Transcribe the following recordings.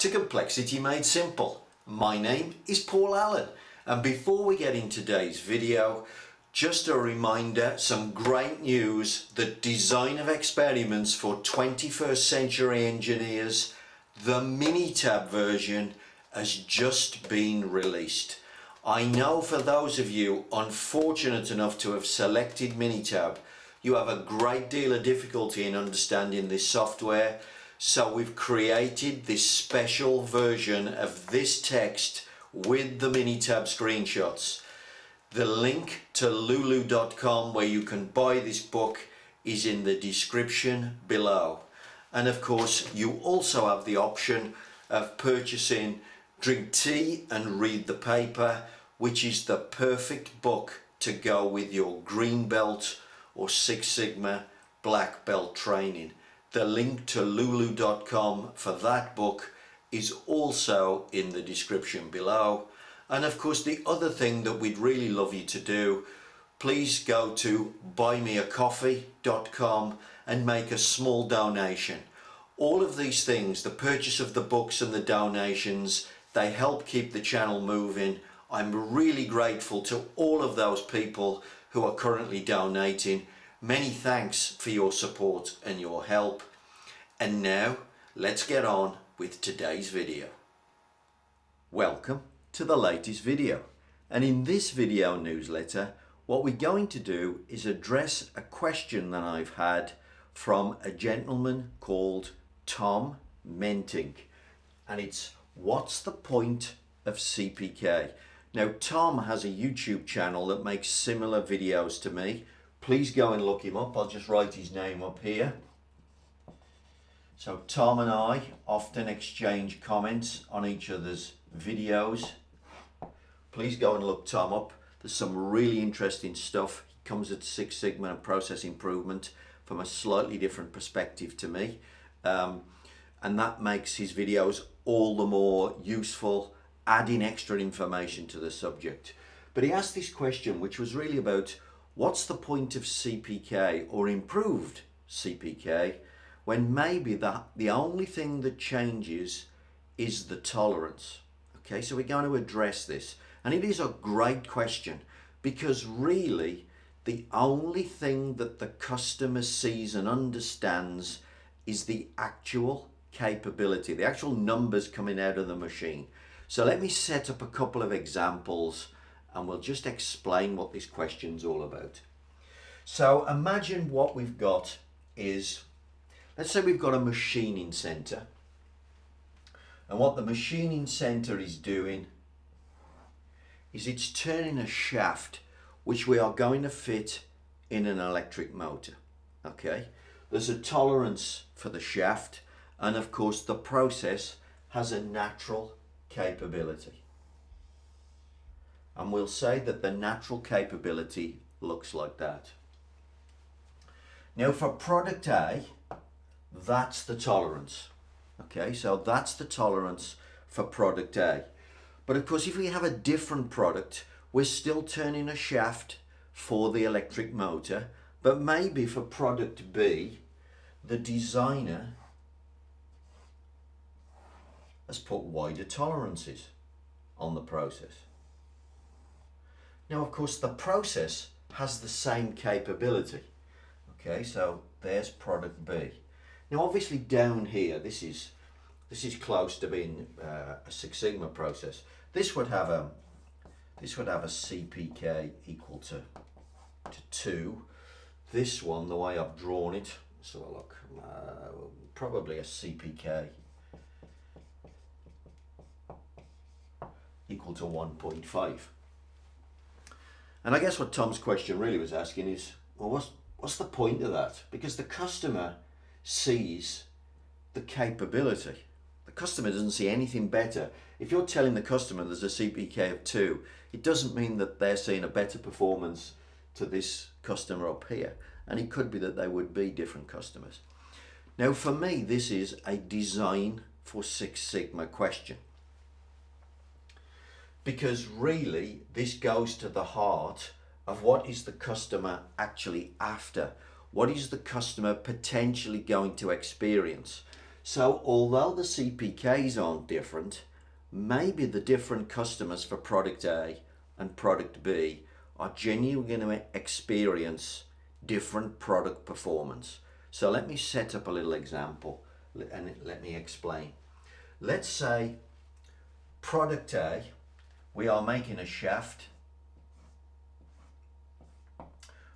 to Complexity Made Simple. My name is Paul Allen, and before we get into today's video, just a reminder, some great news. The design of experiments for 21st century engineers, the Minitab version, has just been released. I know for those of you unfortunate enough to have selected Minitab, you have a great deal of difficulty in understanding this software. So we've created this special version of this text with the Minitab screenshots. The link to lulu.com where you can buy this book is in the description below. And of course, you also have the option of purchasing Drink Tea and Read the Paper, which is the perfect book to go with your green belt or Six Sigma black belt training. The link to lulu.com for that book is also in the description below. And of course, the other thing that we'd really love you to do, please go to buymeacoffee.com and make a small donation. All of these things, the purchase of the books and the donations, they help keep the channel moving. I'm really grateful to all of those people who are currently donating. Many thanks for your support and your help. And now let's get on with today's video. Welcome to the latest video. And in this video newsletter, what we're going to do is address a question that I've had from a gentleman called Tom Mentink. And it's, what's the point of CPK? Now, Tom has a YouTube channel that makes similar videos to me. Please go and look him up. I'll just write his name up here. So Tom and I often exchange comments on each other's videos. Please go and look Tom up. There's some really interesting stuff. He comes at Six Sigma and process improvement from a slightly different perspective to me. And that makes his videos all the more useful, adding extra information to the subject. But he asked this question, which was really about what's the point of CPK or improved CPK when maybe the only thing that changes is the tolerance. Okay, so we're going to address this. And it is a great question because really the only thing that the customer sees and understands is the actual capability, the actual numbers coming out of the machine. So let me set up a couple of examples and we'll just explain what this question's all about. So imagine what we've got is, let's say we've got a machining center. And what the machining center is doing is it's turning a shaft which we are going to fit in an electric motor. Okay, there's a tolerance for the shaft, and of course the process has a natural capability. And we'll say that the natural capability looks like that. Now for product A, that's the tolerance. Okay, so that's the tolerance for product A. But of course, if we have a different product, we're still turning a shaft for the electric motor, but maybe for product B, the designer has put wider tolerances on the process. Now, of course, the process has the same capability. Okay, so there's product B. Now, obviously down here, this is close to being a Six Sigma process. This would have a CPK equal to 2. This one, the way I've drawn it, so look, probably a CPK equal to 1.5. And I guess what Tom's question really was asking is, well, what's the point of that? Because the customer sees the capability. The customer doesn't see anything better. If you're telling the customer there's a CPK of 2, it doesn't mean that they're seeing a better performance to this customer up here. And it could be that they would be different customers. Now for me, this is a design for Six Sigma question. Because really, this goes to the heart of what is the customer actually after. What is the customer potentially going to experience? So although the CPKs aren't different, maybe the different customers for product A and product B are genuinely going to experience different product performance. So let me set up a little example and let me explain. Let's say product A, we are making a shaft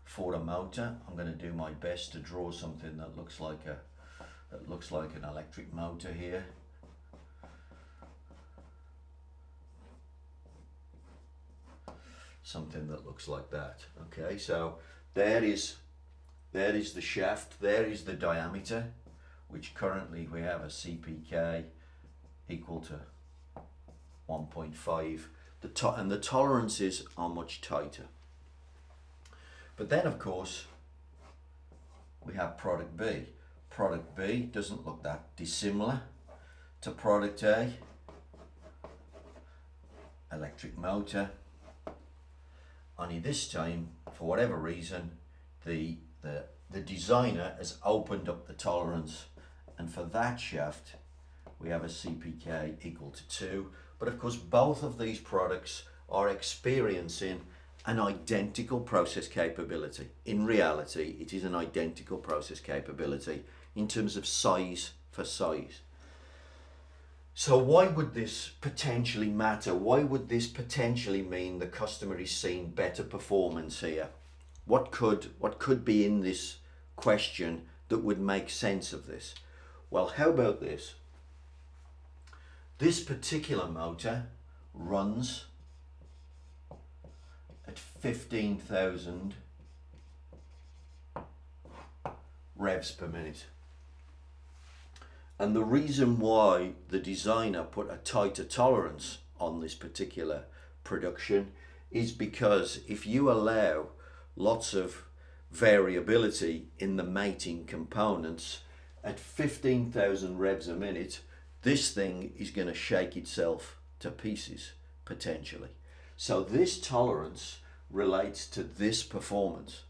for a motor. I'm going to do my best to draw something that looks like an electric motor here. Something that looks like that. Okay, so there is the shaft, there is the diameter, which currently we have a CPK equal to 1.5. And the tolerances are much tighter. But then of course we have product B. Product B doesn't look that dissimilar to product A. Electric motor. Only this time, for whatever reason, the designer has opened up the tolerance, and for that shaft we have a CPK equal to 2. But of course both of these products are experiencing an identical process capability. In reality, it is an identical process capability in terms of size for size. So why would this potentially matter? Why would this potentially mean the customer is seeing better performance here? What could be in this question that would make sense of this? Well, how about this? This particular motor runs at 15,000 revs per minute. And the reason why the designer put a tighter tolerance on this particular production is because if you allow lots of variability in the mating components at 15,000 revs a minute, this thing is going to shake itself to pieces potentially. So this tolerance relates to this performance.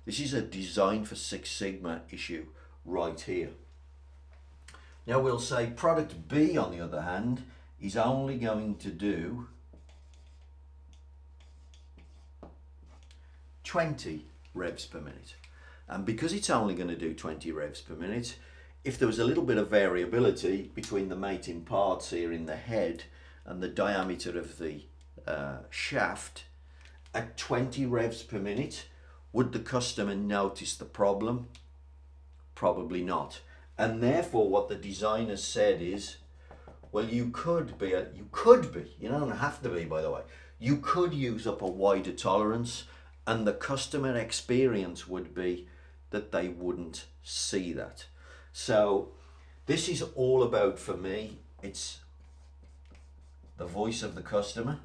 This is a design for Six Sigma issue right here. Now we'll say product B, on the other hand, is only going to do 20 revs per minute. And because it's only going to do 20 revs per minute, if there was a little bit of variability between the mating parts here in the head and the diameter of the shaft, at 20 revs per minute, would the customer notice the problem? Probably not. And therefore what the designer said is, well, you don't have to be, by the way, you could use up a wider tolerance, and the customer experience would be that they wouldn't see that. So this is all about, for me, it's the voice of the customer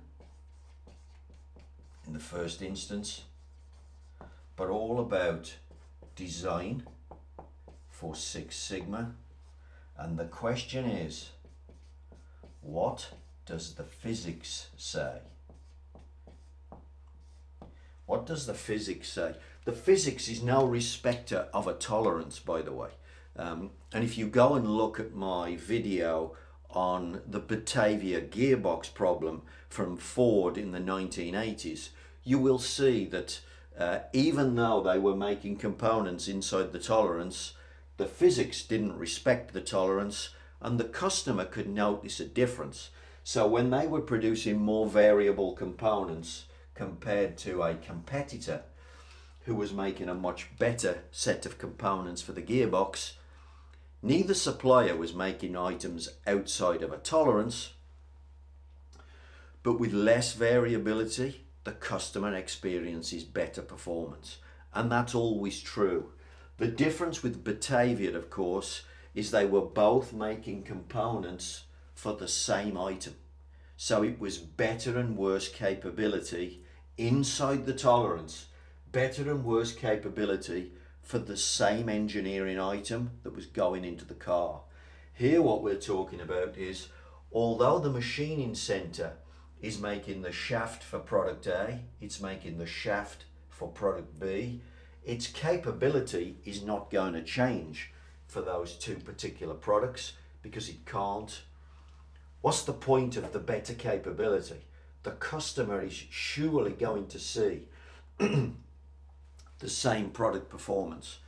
in the first instance, but all about design for Six Sigma. And the question is, what does the physics say? What does the physics say? The physics is no respecter of a tolerance, by the way. And if you go and look at my video on the Batavia gearbox problem from Ford in the 1980s, you will see that even though they were making components inside the tolerance, the physics didn't respect the tolerance, and the customer could notice a difference. So when they were producing more variable components compared to a competitor who was making a much better set of components for the gearbox, neither supplier was making items outside of a tolerance, but with less variability, the customer experiences better performance. And that's always true. The difference with Batavia, of course, is they were both making components for the same item. So it was better and worse capability inside the tolerance, better and worse capability for the same engineering item that was going into the car. Here what we're talking about is, although the machining center is making the shaft for product A, it's making the shaft for product B, its capability is not going to change for those two particular products because it can't. What's the point of the better capability? The customer is surely going to see the same product performance.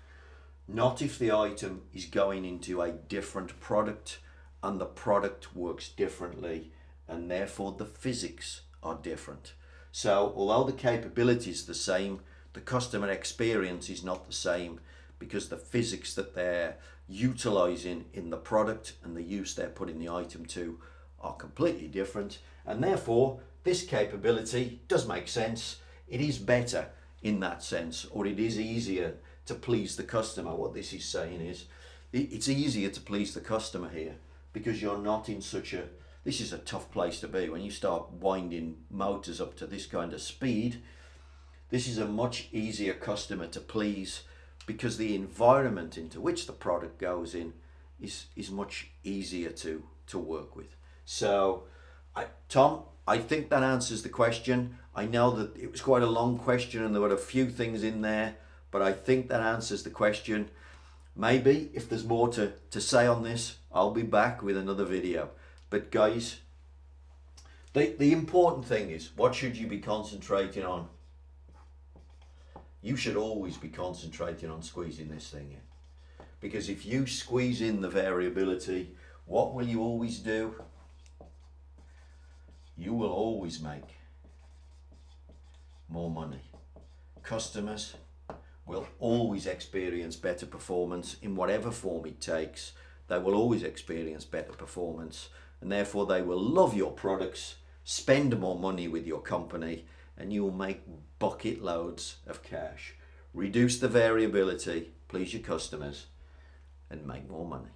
Not if the item is going into a different product and the product works differently and therefore the physics are different. So although the capability is the same, the customer experience is not the same because the physics that they're utilizing in the product and the use they're putting the item to are completely different, and therefore this capability does make sense. It is better in that sense, or it is easier to please the customer. What this is saying is it's easier to please the customer here because you're not in such a, this is a tough place to be when you start winding motors up to this kind of speed. This is a much easier customer to please because the environment into which the product goes in is much easier to work with. So Tom, I think that answers the question. I know that it was quite a long question and there were a few things in there, but I think that answers the question. Maybe if there's more to say on this, I'll be back with another video. But guys, the important thing is, what should you be concentrating on? You should always be concentrating on squeezing this thing in. Because if you squeeze in the variability, what will you always do? You will always make more money. Customers will always experience better performance in whatever form it takes. They will always experience better performance, and therefore they will love your products, spend more money with your company, and you will make bucket loads of cash. Reduce the variability, please your customers, and make more money.